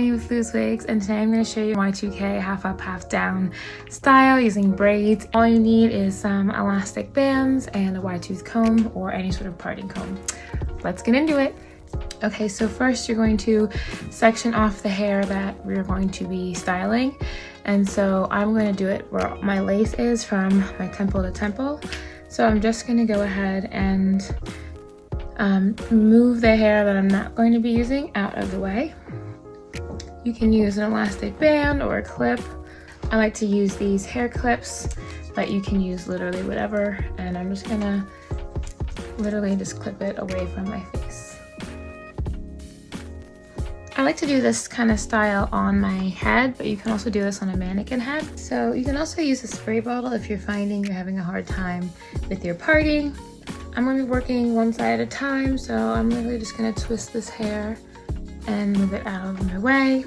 Melanie with Loose Wigs, and today I'm going to show you Y2K half up, half down style using braids. All you need is some elastic bands and a wide tooth comb or any sort of parting comb. Let's get into it. Okay, so first you're going to section off the hair that we're going to be styling. And so I'm going to do it where my lace is from my temple to temple. So I'm just going to go ahead and move the hair that I'm not going to be using out of the way. You can use an elastic band or a clip. I like to use these hair clips, but you can use literally whatever. And I'm just gonna literally just clip it away from my face. I like to do this kind of style on my head, but you can also do this on a mannequin head. So you can also use a spray bottle if you're finding you're having a hard time with your parting. I'm going to be working one side at a time, so I'm literally just going to twist this hair and move it out of my way.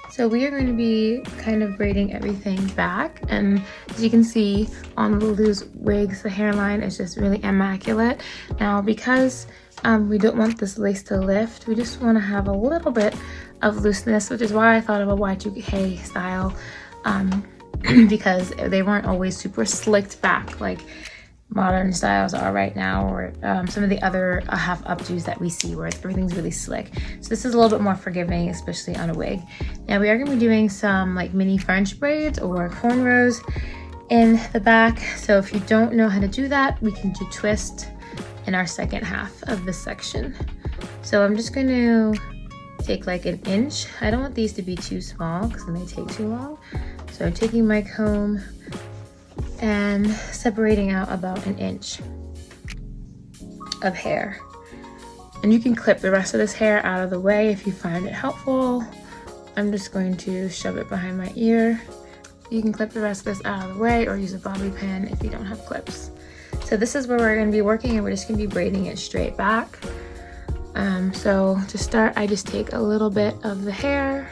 So we are going to be kind of braiding everything back, and as you can see on the Loose Wigs, the hairline is just really immaculate. Now because we don't want this lace to lift, we just want to have a little bit of looseness, which is why I thought of a Y2K style, because they weren't always super slicked back like modern styles are right now, or some of the other half updos that we see where everything's really slick. So this is a little bit more forgiving, especially on a wig. Now we are going to be doing some like mini French braids or cornrows in the back. So if you don't know how to do that, we can do twist in our second half of this section. So I'm just going to take like an inch. I don't want these to be too small because then they take too long. So taking my comb and separating out about an inch of hair. And you can clip the rest of this hair out of the way if you find it helpful. I'm just going to shove it behind my ear. You can clip the rest of this out of the way or use a bobby pin if you don't have clips. So this is where we're going to be working, and we're just going to be braiding it straight back. So to start, I just take a little bit of the hair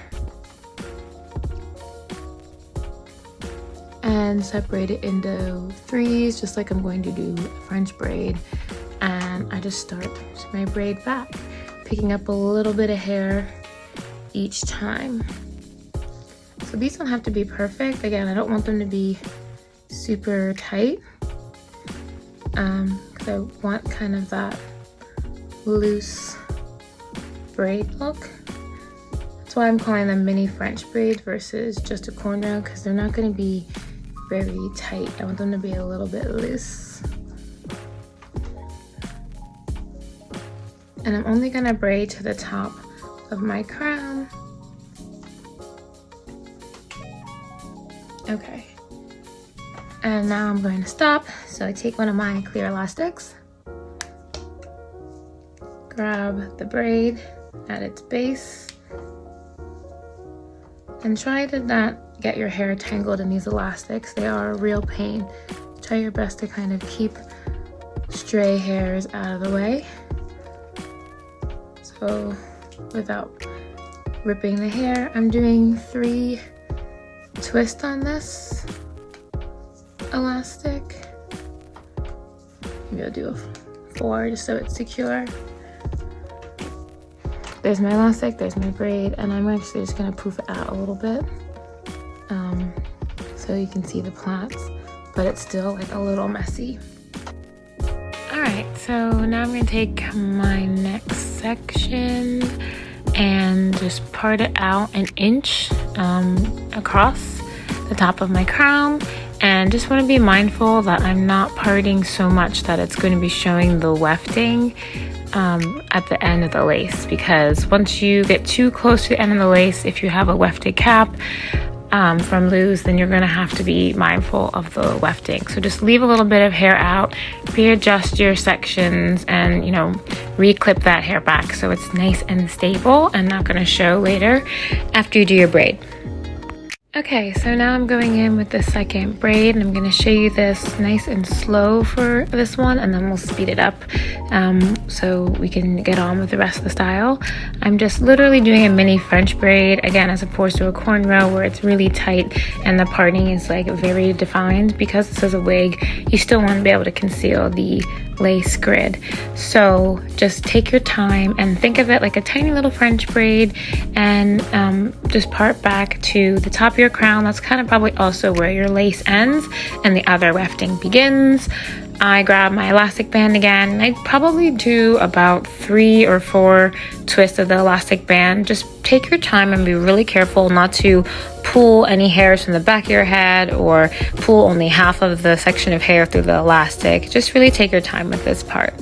and separate it into threes, just like I'm going to do a French braid. And I just start my braid back, picking up a little bit of hair each time. So these don't have to be perfect. Again, I don't want them to be super tight, because I want kind of that loose braid look. That's why I'm calling them mini French braids versus just a cornrow, because they're not going to be very tight. I want them to be a little bit loose. And I'm only going to braid to the top of my crown. Okay. And now I'm going to stop. So I take one of my clear elastics, grab the braid at its base, and try to not get your hair tangled in these elastics. They are a real pain. Try your best to kind of keep stray hairs out of the way, so without ripping the hair. I'm doing 3 twists on this elastic. Maybe I'll do a 4 just so it's secure. There's my elastic, there's my braid, and I'm actually just gonna poof it out a little bit so you can see the plaits, but it's still like a little messy. All right, so now I'm gonna take my next section and just part it out an inch across the top of my crown. And just want to be mindful that I'm not parting so much that it's going to be showing the wefting at the end of the lace, because once you get too close to the end of the lace, if you have a wefted cap from Loose, then you're going to have to be mindful of the wefting. So just leave a little bit of hair out, readjust your sections, and re-clip that hair back so it's nice and stable and not going to show later after you do your braid. Okay, so now I'm going in with the second braid, and I'm going to show you this nice and slow for this one, and then we'll speed it up so we can get on with the rest of the style. I'm just literally doing a mini French braid, again, as opposed to a cornrow where it's really tight and the parting is like very defined. Because this is a wig, you still want to be able to conceal the lace grid. So just take your time and think of it like a tiny little French braid, and just part back to the top of your crown. That's kind of probably also where your lace ends and the other wefting begins. I grab my elastic band again, and I probably do about 3 or 4 twists of the elastic band. Just take your time and be really careful not to pull any hairs from the back of your head or pull only half of the section of hair through the elastic. Just really take your time with this part.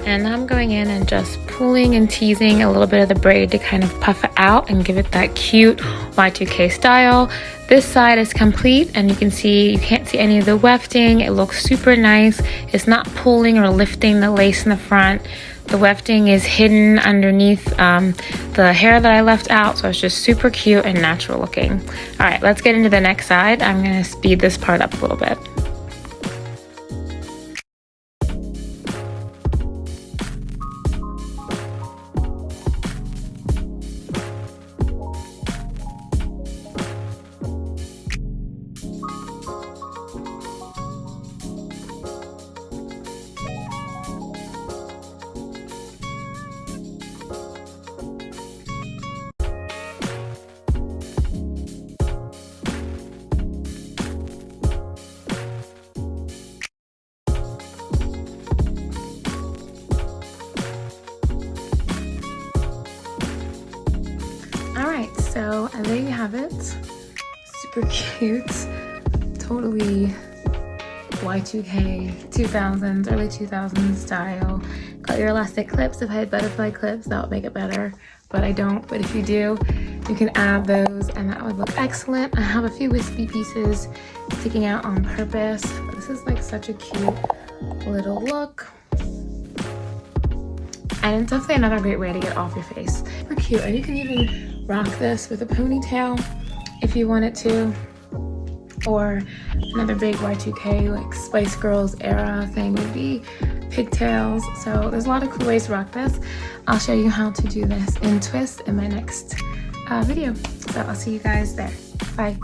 And I'm going in and just pulling and teasing a little bit of the braid to kind of puff it out and give it that cute Y2K style. This side is complete, and you can see, you can't see any of the wefting. It looks super nice. It's not pulling or lifting the lace in the front. The wefting is hidden underneath the hair that I left out, so it's just super cute and natural looking. All right, let's get into the next side. I'm gonna speed this part up a little bit. Alright, so there you have it. Super cute. Totally Y2K, 2000s, early 2000s style. Got your elastic clips. If I had butterfly clips, that would make it better, but I don't. But if you do, you can add those and that would look excellent. I have a few wispy pieces sticking out on purpose. But this is like such a cute little look. And it's definitely another great way to get off your face. Super cute, and you can even rock this with a ponytail if you wanted to, or another big Y2K like Spice Girls era thing would be pigtails. So there's a lot of cool ways to rock this. I'll show you how to do this in twist in my next video. So I'll see you guys there. Bye.